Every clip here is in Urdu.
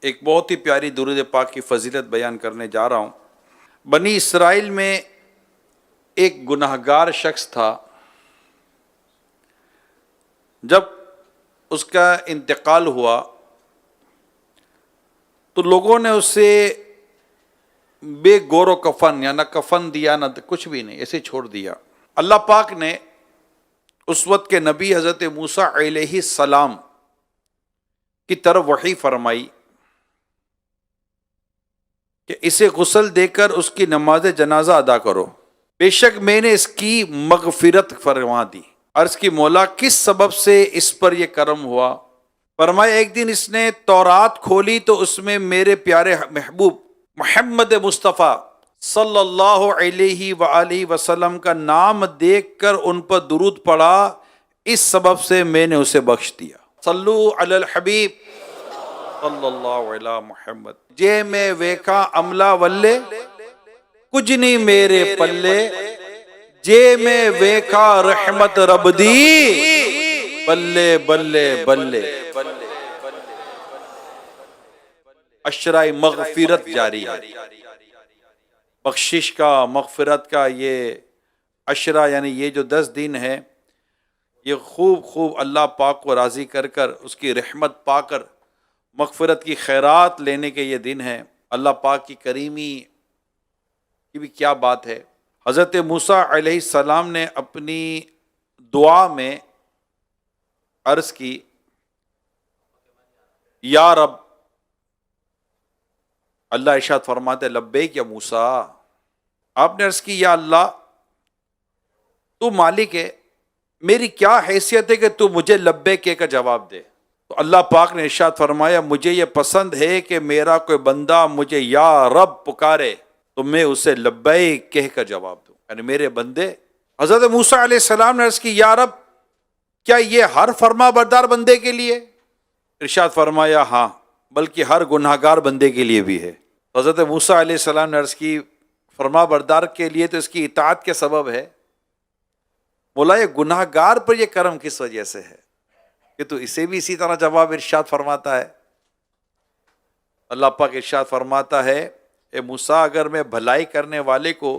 ایک بہت ہی پیاری درود پاک کی فضیلت بیان کرنے جا رہا ہوں۔ بنی اسرائیل میں ایک گناہگار شخص تھا۔ جب اس کا انتقال ہوا تو لوگوں نے اسے بے گور و کفن، یا نہ کفن دیا نہ کچھ بھی نہیں، ایسے چھوڑ دیا۔ اللہ پاک نے اس وقت کے نبی حضرت موسیٰ علیہ السلام کی طرف وحی فرمائی کہ اسے غسل دے کر اس کی نماز جنازہ ادا کرو، بے شک میں نے اس کی مغفرت فرما دی۔ عرض کی مولا کس سبب سے اس پر یہ کرم ہوا؟ فرمایا ایک دن اس نے تورات کھولی تو اس میں میرے پیارے محبوب محمد مصطفیٰ صلی اللہ علیہ وآلہ وسلم کا نام دیکھ کر ان پر درود پڑھا، اس سبب سے میں نے اسے بخش دیا۔ صلو علی الحبیب صلی اللہ علیہ محمد۔ جے میں ویکھا عملہ ولے کچھ نہیں میرے پلے، جے میں ویکھا رحمت رب دی بلے بلے بلے۔ اشرائے مغفرت جاری ہے، بخشش کا، مغفرت کا یہ عشرہ، یعنی یہ جو 10 دن ہے، یہ خوب اللہ پاک کو راضی کر کر اس کی رحمت پا کر مغفرت کی خیرات لینے کے یہ دن ہیں۔ اللہ پاک کی کریمی کی بھی کیا بات ہے۔ حضرت موسیٰ علیہ السلام نے اپنی دعا میں عرض کی، یا رب، اللہ ارشاد فرماتے لبیک یا موسیٰ۔ آپ نے عرض کی یا اللہ تو مالک ہے، میری کیا حیثیت ہے کہ تو مجھے لبیک کہہ کر جواب دے؟ تو اللہ پاک نے ارشاد فرمایا مجھے یہ پسند ہے کہ میرا کوئی بندہ مجھے یا رب پکارے تو میں اسے لبیک کہہ کر جواب دوں، یعنی میرے بندے۔ حضرت موسیٰ علیہ السلام نے عرض کی یا رب کیا یہ ہر فرما بردار بندے کے لیے؟ ارشاد فرمایا ہاں، بلکہ ہر گناہگار بندے کے لیے بھی ہے۔ حضرت موسیٰ علیہ السلام نے عرض کی فرما بردار کے لیے تو اس کی اطاعت کے سبب ہے، مولا یہ گناہگار پر یہ کرم کس وجہ سے ہے کہ تو اسے بھی اسی طرح جواب ارشاد فرماتا ہے؟ اللہ پاک ارشاد فرماتا ہے اے موسیٰ اگر میں بھلائی کرنے والے کو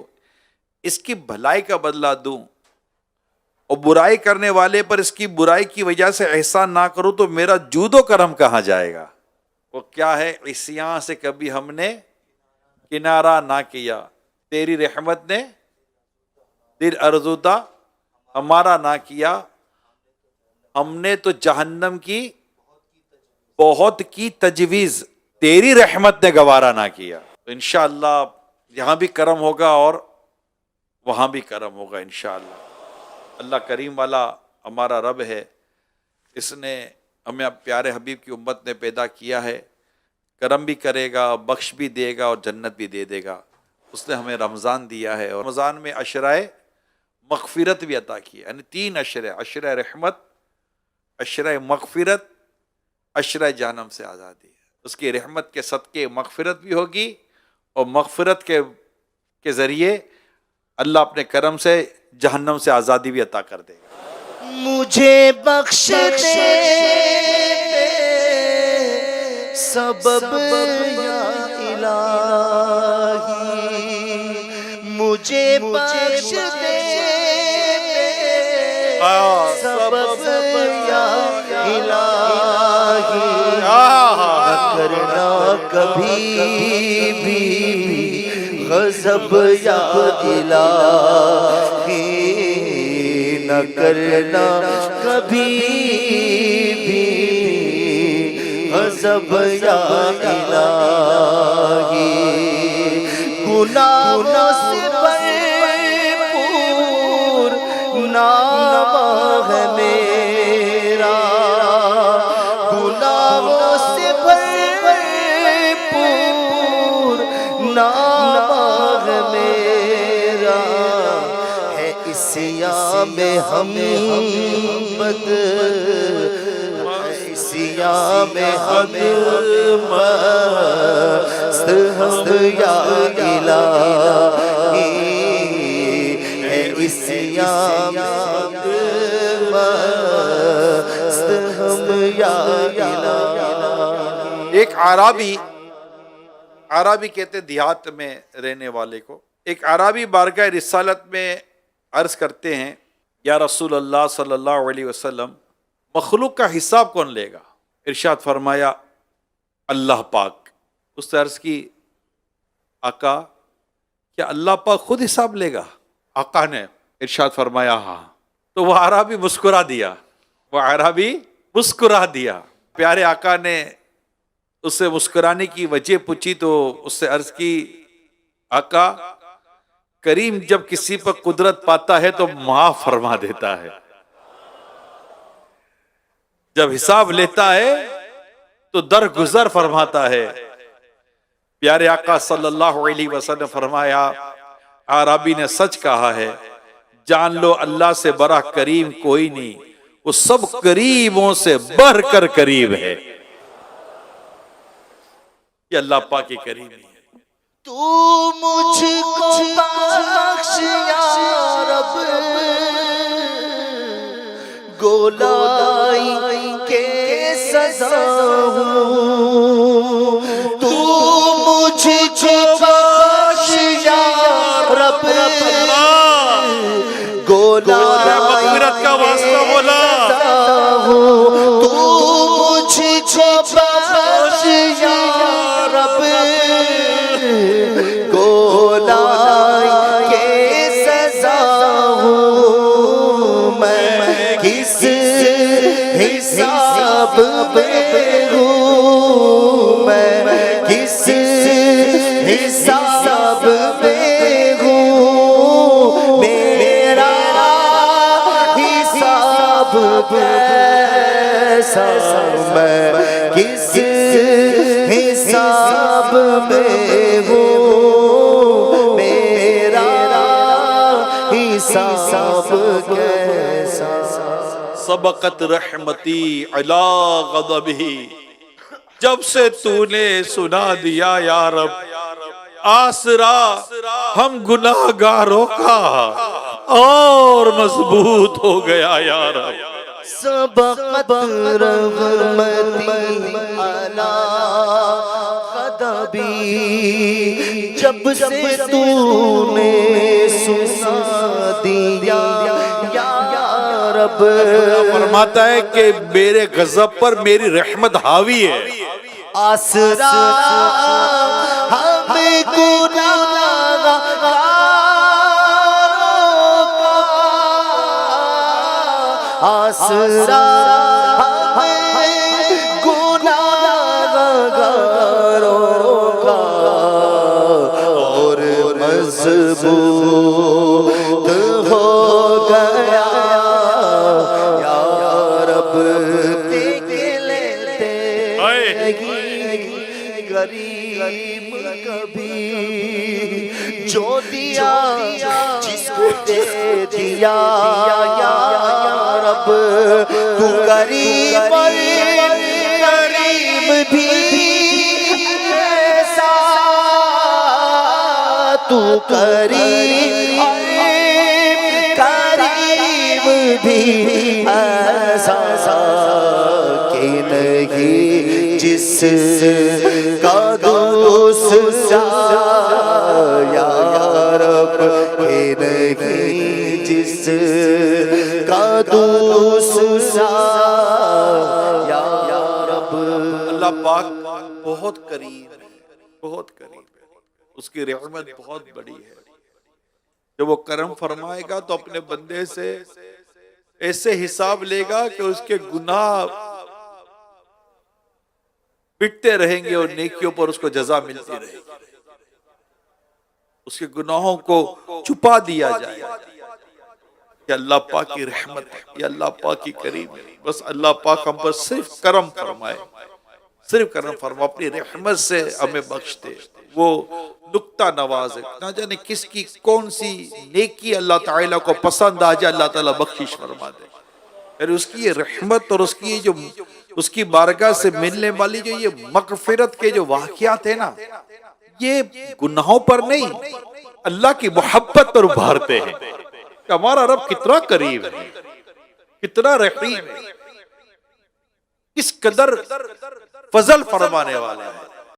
اس کی بھلائی کا بدلہ دوں اور برائی کرنے والے پر اس کی برائی کی وجہ سے احسان نہ کروں تو میرا جود و کرم کہاں جائے گا؟ وہ کیا ہے؟ عصیاں سے کبھی ہم نے کنارہ نہ کیا، تیری رحمت نے دل ارزودہ ہمارا نہ کیا، ہم نے تو جہنم کی بہت کی تجویز، تیری رحمت نے گوارا نہ کیا۔ تو انشاءاللہ یہاں بھی کرم ہوگا اور وہاں بھی کرم ہوگا انشاءاللہ۔ اللہ کریم والا ہمارا رب ہے، اس نے ہمیں اب پیارے حبیب کی امت نے پیدا کیا ہے، کرم بھی کرے گا، بخش بھی دے گا اور جنت بھی دے دے گا۔ اس نے ہمیں رمضان دیا ہے اور رمضان میں عشرۂ مغفرت بھی عطا کیا، یعنی 3 عشرے، عشرۂ رحمت، عشرۂ مغفرت، عشرۂ جہنم سے آزادی۔ اس کی رحمت کے صدقے مغفرت بھی ہوگی اور مغفرت کے ذریعے اللہ اپنے کرم سے جہنم سے آزادی بھی عطا کر دے گا۔ مجھے بخش دے سبب یا الہی، مجھے بخش دے سبب یا الہی، نہ کرنا کبھی بھی غضب یا الہی، نہ کرنا کبھی بھی غضب یا الہی، گناہوں سے بھرپور نام ہے میرا، گناہوں سے بھرپور نام ہے میرا، ہے عصیاں میں ہم بد، عصیاں میں ہم مست ہم یا الہی، ہے عصیاں میں ہم مست ہم یا الہی۔ ایک عربی کہتے دیہات میں رہنے والے کو، ایک عربی بارگاہ رسالت میں عرض کرتے ہیں یا رسول اللہ صلی اللہ علیہ وسلم مخلوق کا حساب کون لے گا؟ ارشاد فرمایا اللہ پاک۔ اس نے عرض کی آقا کیا اللہ پاک خود حساب لے گا؟ آقا نے ارشاد فرمایا ہاں۔ تو وہ عربی مسکرا دیا۔ پیارے آقا نے اس سے مسکرانے کی وجہ پوچھی تو اس سے عرض کی آقا کریم جب کسی پر قدرت پاتا ہے تو معاف فرما دیتا ہے، جب حساب لیتا ہے تو درگزر فرماتا ہے۔ پیارے آقا صلی اللہ علیہ وسلم فرمایا عربی نے سچ کہا ہے، جان لو اللہ سے بڑا کریم کوئی نہیں، وہ سب کریموں سے بڑھ کر کریم ہے۔ یہ اللہ پاک کی کریمی ہے۔ تو مجھ کو بخش یا رب، گولائی کے سزا ہوں، تو مجھ کو بخش یا رب، مغفرت کا واسطہ بولا، تو مجھ کو بخش یا رب، گولائی کے سزا ہوں، میں کس حساب پہ ہوں، میں کس حساب پہ ہوں، میرا حساب کیسا، میں کس حساب میں ہوں، میرا حساب کیسا۔ سبقت رحمتی علی غضبہ، جب سے تو نے سنا دیا یا رب آسرا ہم گناہگاروں کا اور مضبوط ہو گیا یا رب۔ سبقت رحمتی علی غضبی، جب سے تو نے سنا دیا یا رب، فرماتا ہے کہ میرے غضب پر میری رحمت حاوی ہے۔ آسرا ہم گناہگاروں کا، آسرا ہم گناہگاروں کا، اور مضبوط ہو گیا یا رب، دیکھ لیتے غریب کبھی، جو دیا جس کو دے دیا یا رب، تو کریم بھی ایسا، تو کریم بھی ایسا کہ نہیں جس کا دوسرا یا رب، کہ نہیں جس کا دوسرا یا رب۔ اللہ پاک بہت قریب ہے، بہت قریب ہے، اس کی رحمت بہت بڑی ہے۔ جب وہ کرم فرمائے گا تو اپنے بندے سے ایسے حساب لے گا کہ اس کے گناہ پٹتے رہیں گے اور نیکیوں پر اس کو جزا ملتی رہے گی۔ اس کے گناہوں کو چھپا دیا جائے گا۔ یہ اللہ پاک کی رحمت ہے، یہ اللہ پاک کی کریم ہے۔ بس اللہ پاک ہم پر صرف کرم فرمائے، صرف کرم فرما، اپنی رحمت سے ہمیں بخش دے۔ وہ نکتہ نواز ہے، نہ جانے کس کی کون سی نیکی اللہ تعالیٰ کو پسند آ جائے، اللہ تعالیٰ بخشش فرما دے۔ پھر اس کی یہ رحمت اور اس کی جو اس کی بارگاہ سے ملنے والی جو یہ مغفرت کے جو واقعات ہیں نا، یہ گناہوں پر نہیں، اللہ کی محبت پر ابھارتے ہیں کہ ہمارا رب کتنا قریب ہے، کتنا رحیم ہے، کس قدر فضل فرمانے والا ہے۔